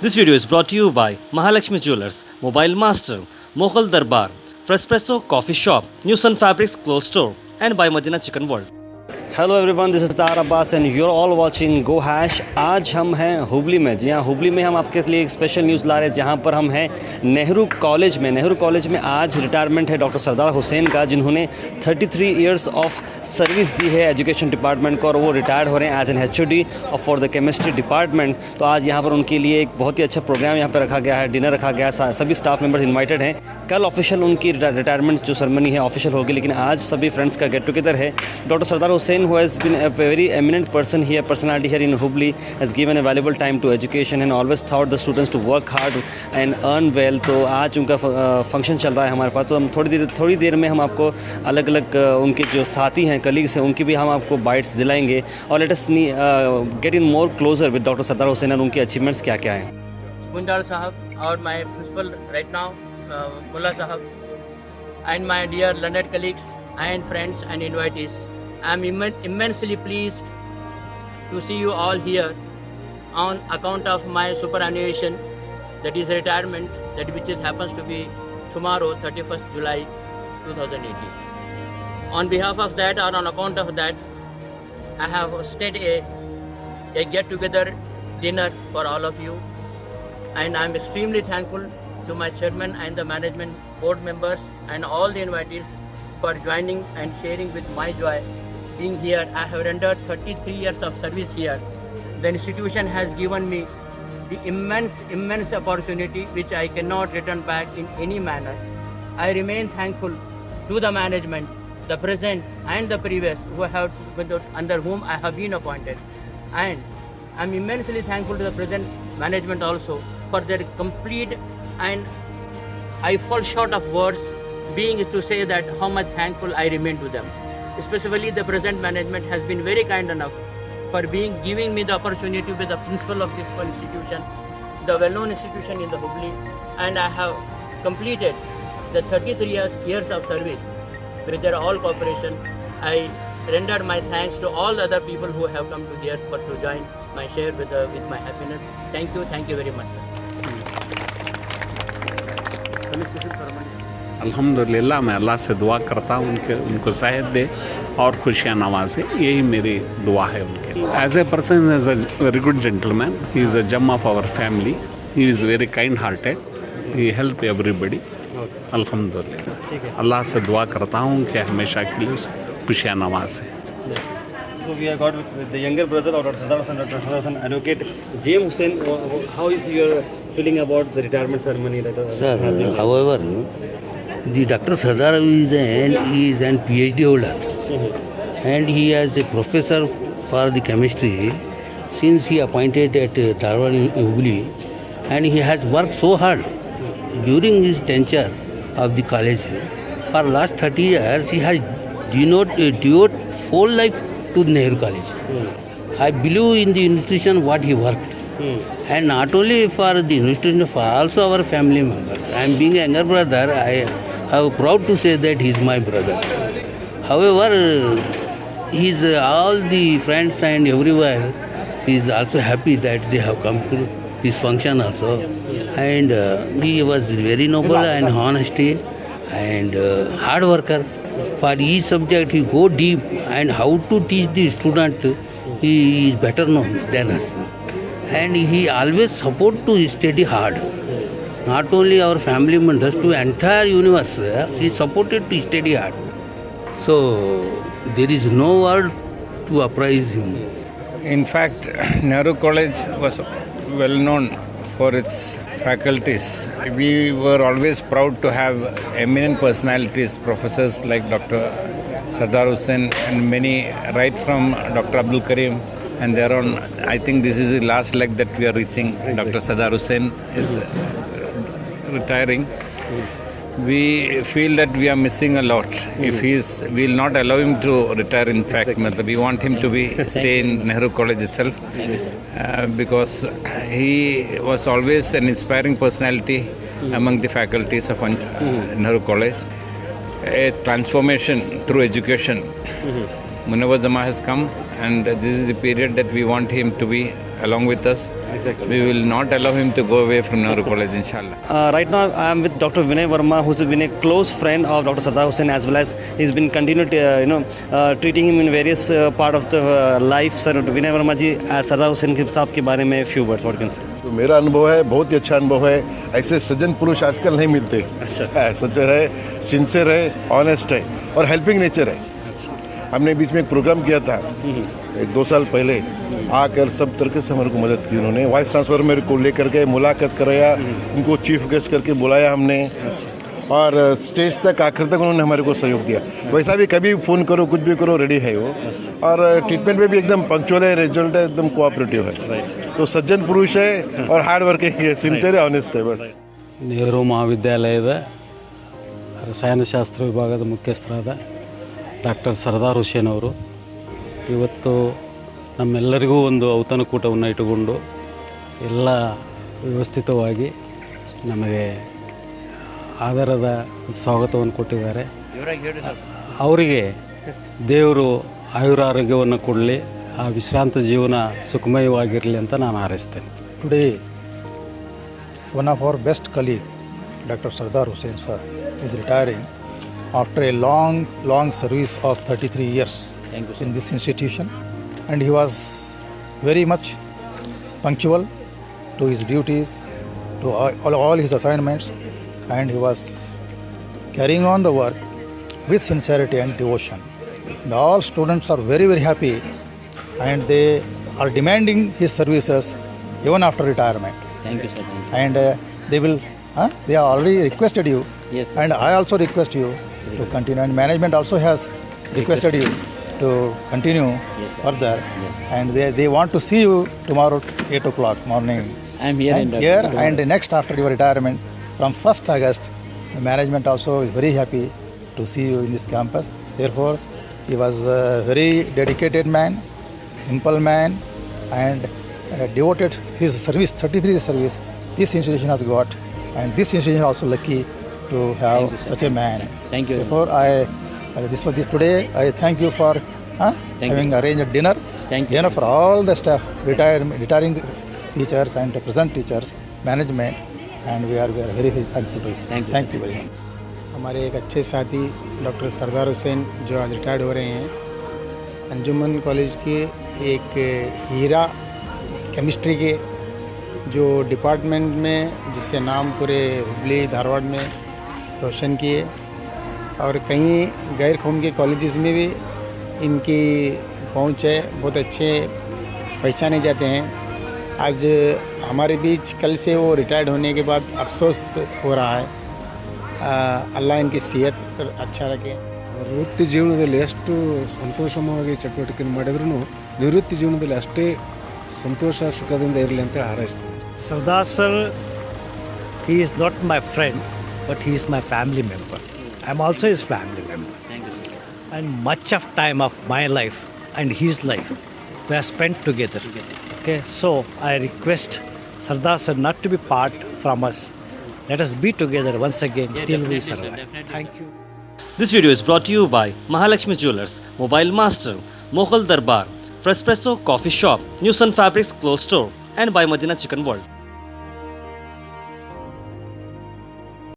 This video is brought to you by Mahalakshmi Jewelers, Mobile Master, Mughal Darbar, Frespresso Coffee Shop, New Sun Fabrics Clothes Store, and by Madina Chicken World. Hello everyone, this is तार Abbas and you're all watching Go Hash. आज हम हैं हुबली में। जी हाँ, हुबली में हम आपके लिए एक स्पेशल न्यूज़ ला रहे हैं, जहाँ पर हम हैं नेहरू कॉलेज में। नेहरू कॉलेज में आज रिटायरमेंट है डॉक्टर सरदार हुसैन का, जिन्होंने 33 इयर्स ऑफ सर्विस दी है एजुकेशन डिपार्टमेंट को, और वो रिटायर्ड हो रहे हैं as an HOD for the chemistry department. तो आज यहाँ पर उनके लिए एक बहुत ही अच्छा प्रोग्राम यहाँ पर रखा गया है, डिनर रखा गया है, सभी स्टाफ मेम्बर्स इन्वाइटेड हैं। कल ऑफिशियल उनकी रिटायरमेंट जो सेरेमनी है ऑफिशियल होगी, लेकिन आज सभी फ्रेंड्स का गेट टुगेदर है। Doctor Sardar Hussain who has been a very eminent personality here in Hubli, has given a valuable time to education and always taught the students to work hard and earn well। तो आज उनका function चल रहा है हमारे पास, तो हम थोड़ी देर में हम आपको अलग अलग उनके जो साथी हैं, कलीग्स हैं, उनकी भी हम आपको बाइट्स दिलाएंगे। और let us get in more closer with doctor Sardar Hussain और उनकी अचीवमेंट्स क्या क्या हैं। Gundar Sahab और my principal right now, Mullah Sahab, and my dear learned colleagues and friends and invitees, I am immensely pleased to see you all here on account of my superannuation, that is retirement, that which happens to be tomorrow, 31st July 2018. On behalf of that, or on account of that, I have hosted a get-together dinner for all of you, and I am extremely thankful to my chairman and the management board members and all the invitees for joining and sharing with my joy being here. I have rendered 33 years of service here. The institution has given me the immense opportunity which I cannot return back in any manner. I remain thankful to the management, the present and the previous, under whom I have been appointed, and I am immensely thankful to the present management also for their complete, and I fall short of words being to say that how much thankful I remain to them. Especially the present management has been very kind enough for giving me the opportunity to be the principal of this institution, the well-known institution in the Hubli, and I have completed the 33 years of service with their all cooperation. I render my thanks to all other people who have come to here for to join my share with my happiness. Thank you very much. अल्हम्दुलिल्लाह, मैं अल्लाह से दुआ करता हूँ उनको सेहत दे और खुशियाँ नवाजे, यही मेरी दुआ है उनके। As a person, as a very good gentleman, he is a gem of our family, he is very kind hearted, he help everybody. अल्हम्दुलिल्लाह, अल्लाह से दुआ करता हूँ कि हमेशा के लिए खुशियाँ नवाजे। So we have got with the younger brother of Dr. Sadar Hussain, Advocate James Hussain. How is your feeling about the retirement ceremony? Sir, however, the Dr. Sardar is an PhD holder, and he is a professor for the chemistry since he appointed at Dharwad Hubli, and he has worked so hard during his tenure of the college. For last 30 years, he has devoted whole life to Nehru College. I believe in the institution what he worked, and not only for the institution, for also our family members. I am being a younger brother, I am proud to say that he is my brother. However, his all the friends and everywhere is also happy that they have come to this function also, and he was very noble and honesty and hard worker. For each subject he go deep, and how to teach the student he is better known than us, and he always support to study hard. Not only our family members, to entire universe he supported to study hard. So there is no word to appraise him. In fact, Nehru College was well known for its faculties. We were always proud to have eminent personalities, professors like Dr. Sardar Hussain and many, right from Dr. Abdul Karim and thereon. I think this is the last leg that we are reaching. Dr. Sardar Hussain is retiring. We feel that we are missing a lot. If we will not allow him to retire. In fact, we want him to stay in Nehru College itself, because he was always an inspiring personality among the faculties of Nehru College. A transformation through education. Munawar Jama has come, and this is the period that we want him to be along with us. Exactly. We will not allow him to go away from Nehru College, inshallah. Right now, I am with Dr. Vinay Verma, who's been a close friend of Dr. Sardar Hussain, as well as he's been continued, treating him in various part of the life. Sir, Vinay Verma ji, Sardar Hussain साहब के बारे में few words, what can you say? तो मेरा अनुभव है, बहुत ही अच्छा अनुभव है. ऐसे सज्जन पुरुष आजकल नहीं मिलते. अच्छा. सच्चे है, सिंसियर है, ऑनेस्ट है और हेल्पिंग नेचर है. हमने बीच में एक प्रोग्राम किया था 1-2 साल पहले, आकर सब तरीके से हमारे को मदद की उन्होंने. वाइस ट्रांसफर मेरे को लेकर गए, मुलाकात कराया, उनको चीफ गेस्ट करके बुलाया हमने और स्टेज तक आखिर तक उन्होंने हमारे को सहयोग दिया. वैसा भी कभी फ़ोन करो, कुछ भी करो, रेडी है वो. और ट्रीटमेंट में भी एकदम पंक्चुअल है, रिजल्ट है, एकदम कोऑपरेटिव है. तो सज्जन पुरुष है और हार्ड वर्किंग है, सिंसियर है, ऑनेस्ट है. बस ನೆಹರು ಮಹಾವಿದ್ಯಾಲಯದ ರಸಾಯನಶಾಸ್ತ್ರ ವಿಭಾಗದ ಮುಖ್ಯಸ್ಥರಾದ ಡಾಕ್ಟರ್ ಸರ್ದಾರ್ ಹುಸೇನ್ ಅವರು ಇವತ್ತು ನಮ್ಮೆಲ್ಲರಿಗೂ ಒಂದು ಔತಣಕೂಟವನ್ನು ಇಟ್ಟುಕೊಂಡು ಎಲ್ಲ ವ್ಯವಸ್ಥಿತವಾಗಿ ನಮಗೆ ಆಧಾರದ ಸ್ವಾಗತವನ್ನು ಕೊಟ್ಟಿದ್ದಾರೆ. ಅವರಿಗೆ ದೇವರು ಆಯುರಾರೋಗ್ಯವನ್ನು ಕೊಡಲಿ, ಆ ವಿಶ್ರಾಂತ ಜೀವನ ಸುಖಮಯವಾಗಿರಲಿ ಅಂತ ನಾನು ಹಾರೈಸ್ತೇನೆ. Today, one of our best colleague, Dr. Sardar Hussain sir, is retiring after a long service of 33 years in this institution, and he was very much punctual to his duties, to all his assignments, and he was carrying on the work with sincerity and devotion. And all students are very, very happy, and they are demanding his services even after retirement. Thank you, sir. And they are already requested you. Yes, sir. And I also request you to continue, and management also has requested you to continue Yes, sir. further. Yes. And they want to see you tomorrow 8 o'clock morning. I am here And in here and next after your retirement from 1st August, the management also is very happy to see you in this campus. Therefore, he was a very dedicated man, simple man, and devoted his service, 33 years service, this institution has got, and this institution is also lucky to have Thank you, sir. such a man. Thank you. Therefore, this today, I thank you for having arranged a dinner. Thank you. Dinner for all the staff, retiring teachers and present teachers, management, and we are very thankful to you. Thank you, Thank you very much. हमारे एक अच्छे साथी doctor Sardar Hussain जो आज retired हो रहे हैं, अंजुमन college के एक हीरा केमिस्ट्री के जो डिपार्टमेंट में जिससे नाम पूरे हुबली धारवाड़ में रोशन किए, और कई गैर कौम के कॉलेजेस में भी इनकी पहुंच है, बहुत अच्छे पहचाने जाते हैं. आज हमारे बीच कल से वो रिटायर्ड होने के बाद अफसोस हो रहा है. अल्लाह इनकी सेहत अच्छा रखे. ವೃತ್ತಿ ಜೀವನದಲ್ಲಿ ಎಷ್ಟು ಸಂತೋಷವಾಗಿ ಚಟುವಟಿಕೆಯನ್ನು ಮಾಡಿದ್ರೂ ನಿವೃತ್ತಿ ಜೀವನದಲ್ಲಿ ಅಷ್ಟೇ ಸಂತೋಷ ಸುಖದಿಂದ ಇರಲಿ ಅಂತ ಹಾರೈಸ್ತೀನಿ. Sardar sir, he is not my friend, but he is my family member. I am also his family member. Thank you, sir. And much of time of my life and his life we have spent together. Okay, so I request Sardar sir not to be part from us. Let us be together once again till we definitely, sir, survive. definitely. Thank you. This video is brought to you by Mahalakshmi Jewelers, Mobile Master, Moghal Darbar, Frespresso Coffee Shop, New Sun Fabrics Clothes Store, and by Madina Chicken World.